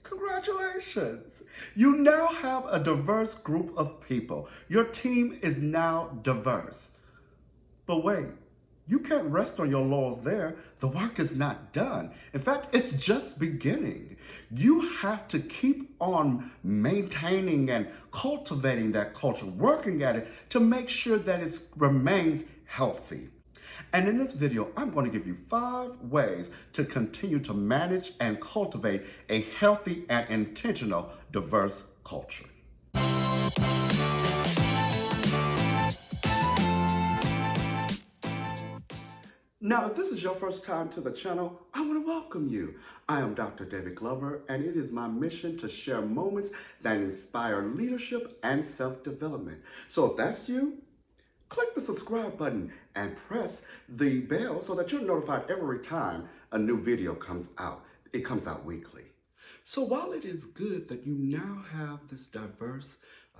Congratulations! You now have a diverse group of people. Your team is now diverse. But wait, you can't rest on your laurels there. The work is not done. In fact, it's just beginning. You have to keep on maintaining and cultivating that culture, working at it to make sure that it remains healthy. And in this video, I'm going to give you 5 ways to continue to manage and cultivate a healthy and intentional diverse culture. Now, if this is your first time to the channel, I want to welcome you. I am Dr. David Glover, and it is my mission to share moments that inspire leadership and self-development. So if that's you, click the subscribe button and press the bell so that you're notified every time a new video comes out. It comes out weekly. So while it is good that you now have this diverse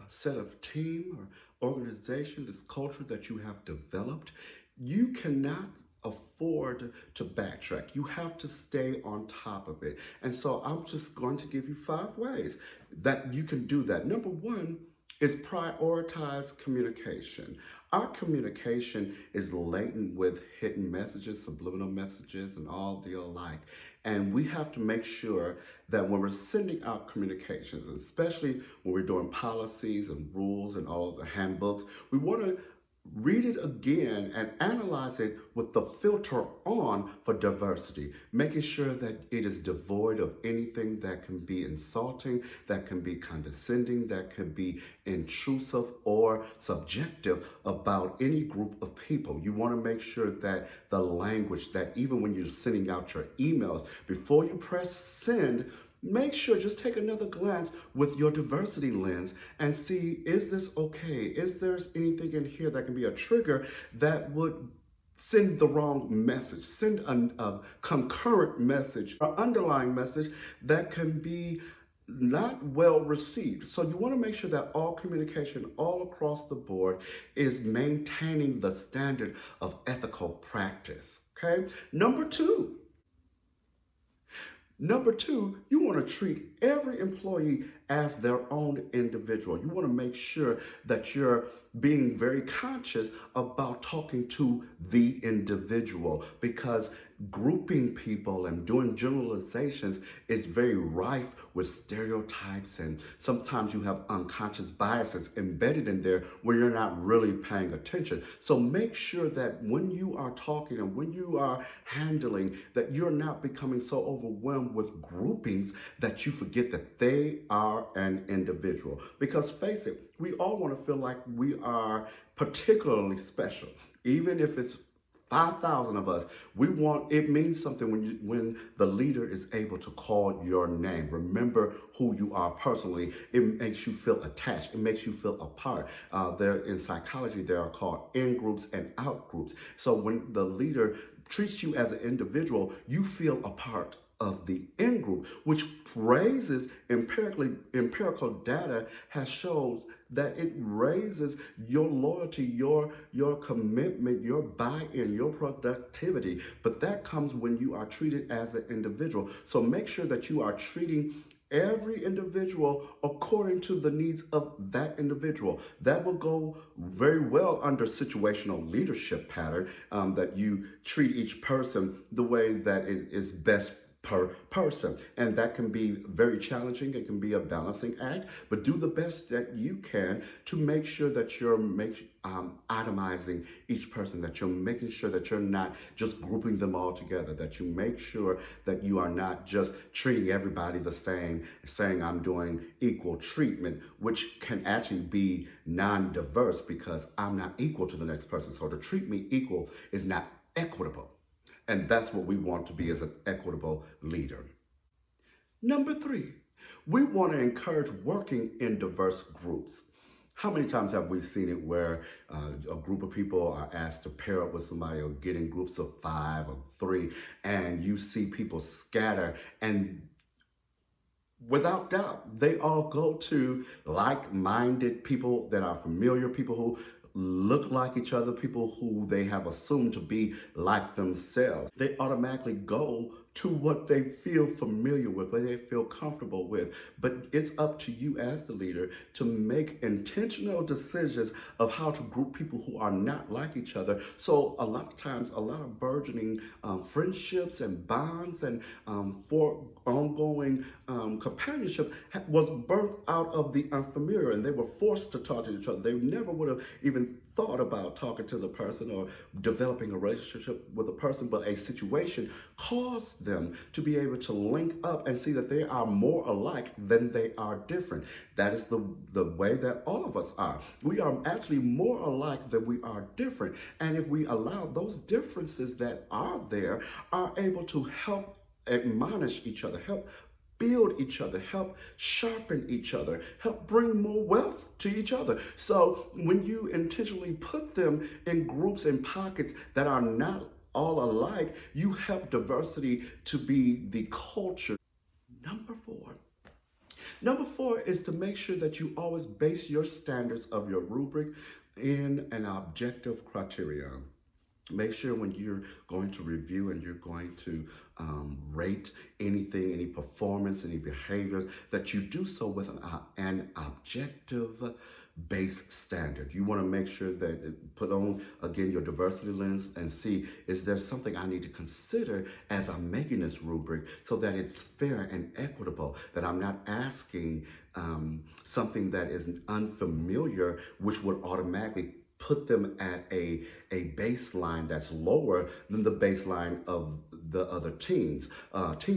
set of team or organization, this culture that you have developed, you cannot afford to backtrack. You have to stay on top of it. And so I'm just going to give you 5 ways that you can do that. Number 1 is prioritize communication. Our communication is laden with hidden messages, subliminal messages, and all the alike. And we have to make sure that when we're sending out communications, especially when we're doing policies and rules and all of the handbooks, we want to read it again and analyze it with the filter on for diversity, making sure that it is devoid of anything that can be insulting, that can be condescending, that can be intrusive or subjective about any group of people. You want to make sure that the language, that even when you're sending out your emails, before you press send, make sure, just take another glance with your diversity lens and see, is this okay? Is there anything in here that can be a trigger that would send the wrong message, send a concurrent message or underlying message that can be not well received. So you want to make sure that all communication all across the board is maintaining the standard of ethical practice, okay? Number two, you want to treat every employee as their own individual. You want to make sure that you're being very conscious about talking to the individual, because grouping people and doing generalizations is very rife with stereotypes, and sometimes you have unconscious biases embedded in there where you're not really paying attention. So make sure that when you are talking and when you are handling, that you're not becoming so overwhelmed with groupings that you forget that they are an individual. Because face it, we all want to feel like we are particularly special. Even if it's 5,000 of us, it means something when the leader is able to call your name. Remember who you are personally. It makes you feel attached. It makes you feel a part. In psychology, they are called in groups and out groups. So when the leader treats you as an individual, you feel a part of the in group, which raises empirical data has shows that it raises your loyalty, your commitment, your buy-in, your productivity. But that comes when you are treated as an individual. So make sure that you are treating every individual according to the needs of that individual. That will go very well under situational leadership pattern, that you treat each person the way that it is best per person. And that can be very challenging. It can be a balancing act, but do the best that you can to make sure that you're itemizing each person, that you're making sure that you're not just grouping them all together, that you make sure that you are not just treating everybody the same, saying I'm doing equal treatment, which can actually be non-diverse because I'm not equal to the next person. So to treat me equal is not equitable. And that's what we want to be as an equitable leader. Number 3, we want to encourage working in diverse groups. How many times have we seen it where a group of people are asked to pair up with somebody or get in groups of 5 or 3, and you see people scatter, and without doubt, they all go to like-minded people that are familiar, people who look like each other, people who they have assumed to be like themselves. They automatically go to what they feel familiar with, what they feel comfortable with. But it's up to you as the leader to make intentional decisions of how to group people who are not like each other. So a lot of times, a lot of burgeoning friendships and bonds and for ongoing companionship was birthed out of the unfamiliar, and they were forced to talk to each other. They never would have even thought about talking to the person or developing a relationship with a person, but a situation caused them to be able to link up and see that they are more alike than they are different. That is the way that all of us are. We are actually more alike than we are different. And if we allow those differences that are there, are able to help admonish each other, help build each other, help sharpen each other, help bring more wealth to each other. So when you intentionally put them in groups and pockets that are not all alike, you help diversity to be the culture. Number four. Number four is to make sure that you always base your standards of your rubric in an objective criteria. Make sure when you're going to review and you're going to rate anything, any performance, any behaviors, that you do so with an objective base standard. You want to make sure that put on again your diversity lens and see, is there something I need to consider as I'm making this rubric so that it's fair and equitable, that I'm not asking something that is unfamiliar, which would automatically put them at a baseline that's lower than the baseline of the other team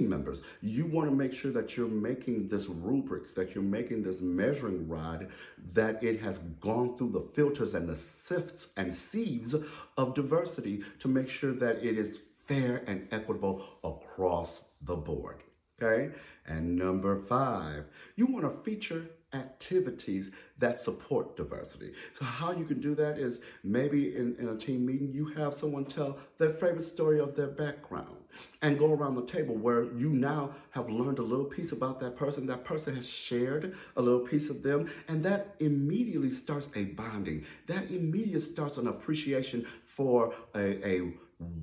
members. You want to make sure that you're making this rubric, that you're making this measuring rod, that it has gone through the filters and the sifts and sieves of diversity to make sure that it is fair and equitable across the board. Okay? And number five, you want to feature activities that support diversity. So how you can do that is maybe in a team meeting, you have someone tell their favorite story of their background and go around the table where you now have learned a little piece about that person. That person has shared a little piece of them, and that immediately starts a bonding. That immediately starts an appreciation for a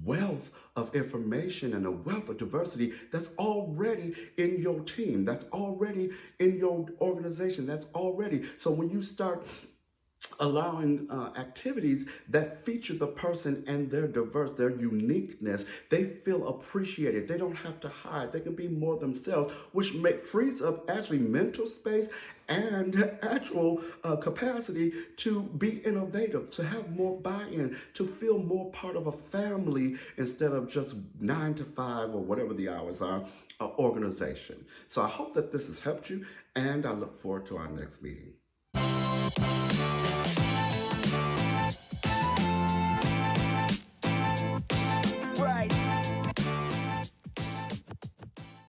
wealth of information and a wealth of diversity that's already in your team, that's already in your organization, that's already. So when you start allowing activities that feature the person and their diverse, their uniqueness, they feel appreciated. They don't have to hide. They can be more themselves, which frees up actually mental space and actual capacity to be innovative, to have more buy-in, to feel more part of a family instead of just 9 to 5 or whatever the hours are, organization. So I hope that this has helped you, and I look forward to our next meeting.